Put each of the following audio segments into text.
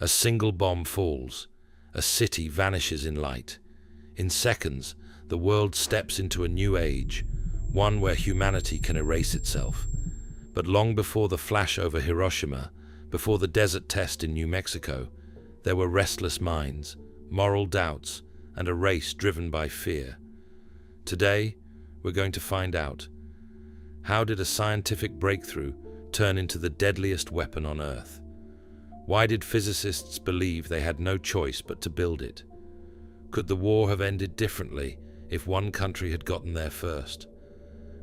A single bomb falls. A city vanishes in light. In seconds, the world steps into a new age, one where humanity can erase itself. But long before the flash over Hiroshima, before the desert test in New Mexico, there were restless minds, moral doubts, and a race driven by fear. Today, we're going to find out, how did a scientific breakthrough turn into the deadliest weapon on Earth? Why did physicists believe they had no choice but to build it? Could the war have ended differently if one country had gotten there first?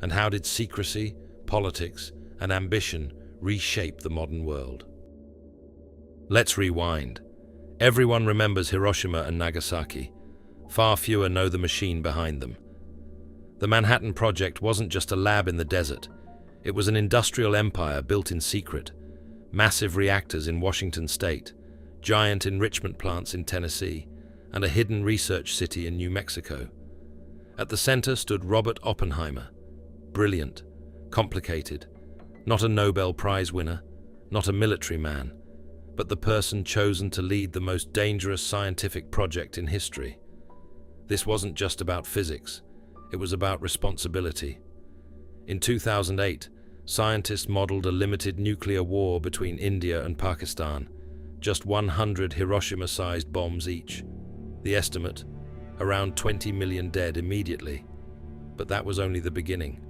And how did secrecy, politics, and ambition reshape the modern world? Let's rewind. Everyone remembers Hiroshima and Nagasaki. Far fewer know the machine behind them. The Manhattan Project wasn't just a lab in the desert. It was an industrial empire built in secret. Massive reactors in Washington state, giant enrichment plants in Tennessee, and a hidden research city in New Mexico. At the center stood Robert Oppenheimer. Brilliant, complicated, not a Nobel Prize winner, not a military man, but the person chosen to lead the most dangerous scientific project in history. This wasn't just about physics, it was about responsibility. In 2008, scientists modeled a limited nuclear war between India and Pakistan, just 100 Hiroshima-sized bombs each. The estimate, around 20 million dead immediately. But that was only the beginning.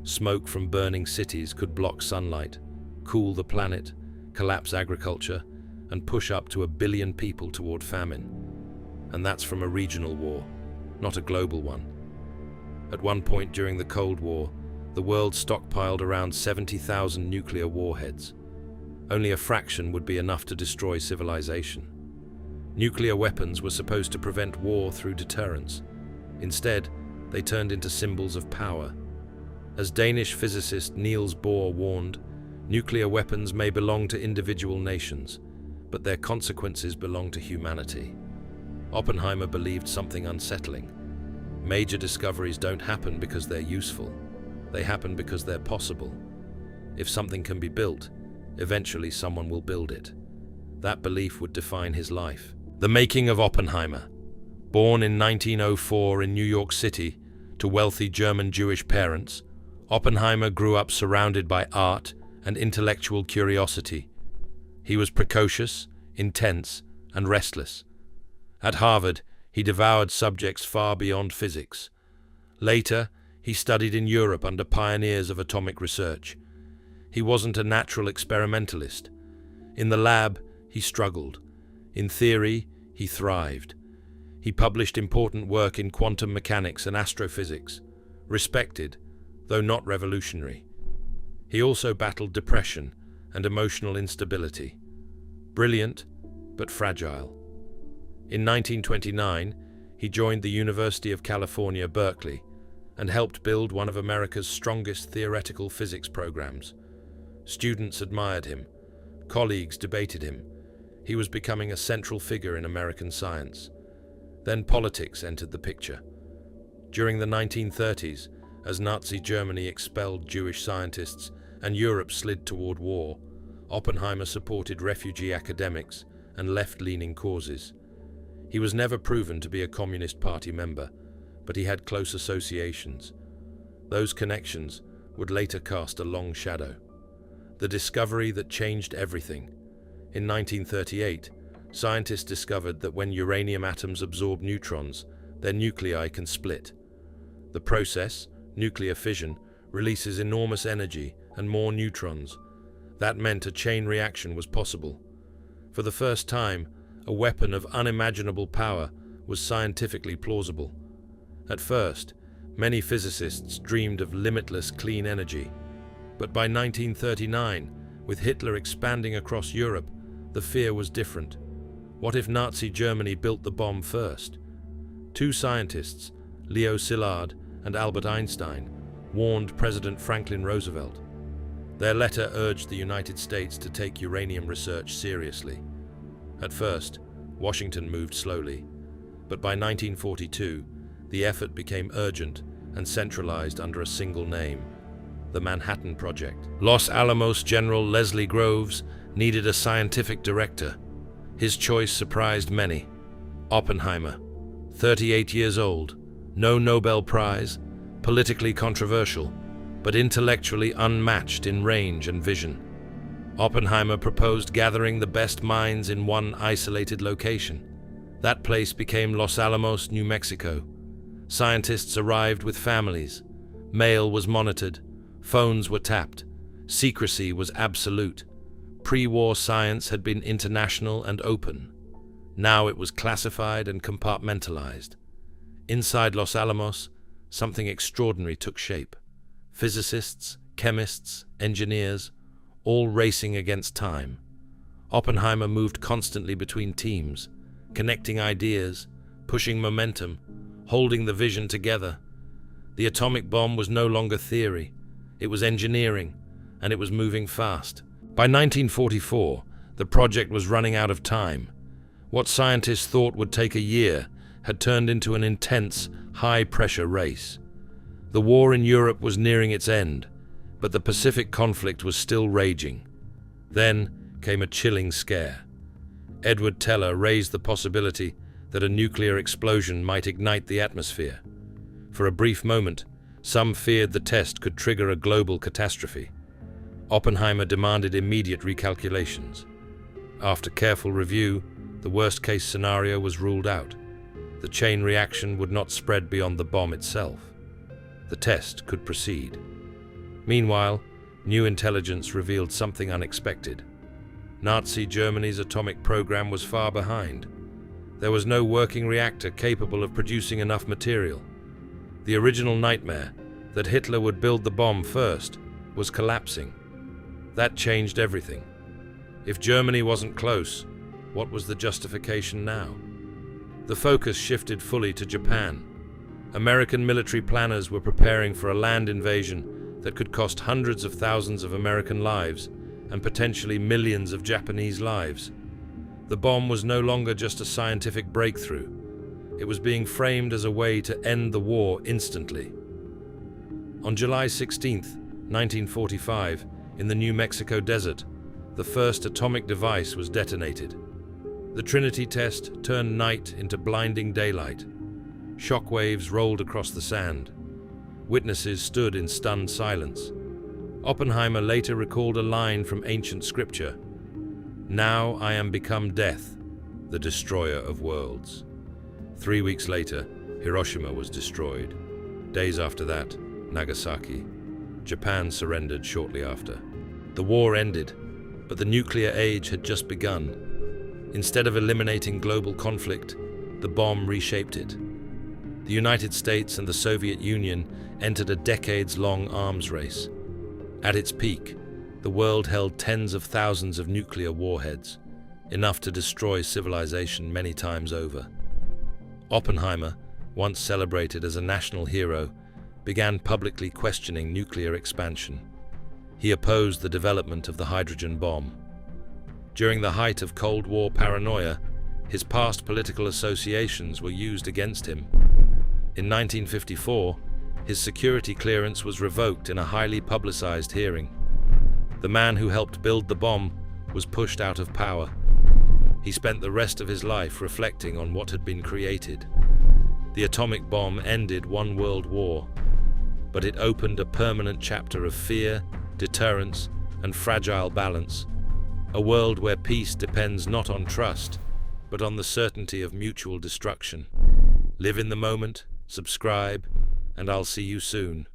Smoke from burning cities could block sunlight, cool the planet, collapse agriculture, and push up to 1 billion people toward famine. And that's from a regional war, not a global one. At one point during the Cold War, the world stockpiled around 70,000 nuclear warheads. Only a fraction would be enough to destroy civilization. Nuclear weapons were supposed to prevent war through deterrence. Instead, they turned into symbols of power. As Danish physicist Niels Bohr warned, nuclear weapons may belong to individual nations, but their consequences belong to humanity. Oppenheimer believed something unsettling. Major discoveries don't happen because they're useful. They happen because they're possible. If something can be built, eventually someone will build it. That belief would define his life. The making of Oppenheimer. Born in 1904 in New York City to wealthy German Jewish parents, Oppenheimer grew up surrounded by art and intellectual curiosity. He was precocious, intense, and restless. At Harvard, he devoured subjects far beyond physics. Later, he studied in Europe under pioneers of atomic research. He wasn't a natural experimentalist. In the lab, he struggled. In theory, he thrived. He published important work in quantum mechanics and astrophysics, respected, though not revolutionary. He also battled depression and emotional instability. Brilliant, but fragile. In 1929, he joined the University of California, Berkeley, and helped build one of America's strongest theoretical physics programs. Students admired him. Colleagues debated him. He was becoming a central figure in American science. Then politics entered the picture. During the 1930s, as Nazi Germany expelled Jewish scientists and Europe slid toward war, Oppenheimer supported refugee academics and left-leaning causes. He was never proven to be a Communist Party member, but he had close associations. Those connections would later cast a long shadow. The discovery that changed everything. In 1938, scientists discovered that when uranium atoms absorb neutrons, their nuclei can split. The process, nuclear fission, releases enormous energy and more neutrons. That meant a chain reaction was possible. For the first time, a weapon of unimaginable power was scientifically plausible. At first, many physicists dreamed of limitless clean energy. But by 1939, with Hitler expanding across Europe, the fear was different. What if Nazi Germany built the bomb first? Two scientists, Leo Szilard and Albert Einstein, warned President Franklin Roosevelt. Their letter urged the United States to take uranium research seriously. At first, Washington moved slowly, but by 1942, the effort became urgent and centralized under a single name, the Manhattan Project. Los Alamos General Leslie Groves needed a scientific director. His choice surprised many. Oppenheimer, 38 years old, no Nobel Prize, politically controversial, but intellectually unmatched in range and vision. Oppenheimer proposed gathering the best minds in one isolated location. That place became Los Alamos, New Mexico. Scientists arrived with families. Mail was monitored. Phones were tapped. Secrecy was absolute. Pre-war science had been international and open. Now it was classified and compartmentalized. Inside Los Alamos, something extraordinary took shape. Physicists, chemists, engineers, all racing against time. Oppenheimer moved constantly between teams, connecting ideas, pushing momentum, holding the vision together. The atomic bomb was no longer theory. It was engineering, and it was moving fast. By 1944, the project was running out of time. What scientists thought would take a year had turned into an intense, high-pressure race. The war in Europe was nearing its end, but the Pacific conflict was still raging. Then came a chilling scare. Edward Teller raised the possibility that a nuclear explosion might ignite the atmosphere. For a brief moment, some feared the test could trigger a global catastrophe. Oppenheimer demanded immediate recalculations. After careful review, the worst-case scenario was ruled out. The chain reaction would not spread beyond the bomb itself. The test could proceed. Meanwhile, new intelligence revealed something unexpected. Nazi Germany's atomic program was far behind. There was no working reactor capable of producing enough material. The original nightmare, that Hitler would build the bomb first, was collapsing. That changed everything. If Germany wasn't close, what was the justification now? The focus shifted fully to Japan. American military planners were preparing for a land invasion that could cost hundreds of thousands of American lives and potentially millions of Japanese lives. The bomb was no longer just a scientific breakthrough. It was being framed as a way to end the war instantly. On July 16, 1945, in the New Mexico desert, the first atomic device was detonated. The Trinity test turned night into blinding daylight. Shockwaves rolled across the sand. Witnesses stood in stunned silence. Oppenheimer later recalled a line from ancient scripture: "Now I am become death, the destroyer of worlds." 3 weeks later, Hiroshima was destroyed. Days after that, Nagasaki. Japan surrendered shortly after. The war ended, but the nuclear age had just begun. Instead of eliminating global conflict, the bomb reshaped it. The United States and the Soviet Union entered a decades-long arms race. At its peak, the world held tens of thousands of nuclear warheads, enough to destroy civilization many times over. Oppenheimer, once celebrated as a national hero, began publicly questioning nuclear expansion. He opposed the development of the hydrogen bomb. During the height of Cold War paranoia, his past political associations were used against him. In 1954, his security clearance was revoked in a highly publicized hearing. The man who helped build the bomb was pushed out of power. He spent the rest of his life reflecting on what had been created. The atomic bomb ended one world war, but it opened a permanent chapter of fear, deterrence, and fragile balance. A world where peace depends not on trust, but on the certainty of mutual destruction. Live in the moment, subscribe, and I'll see you soon.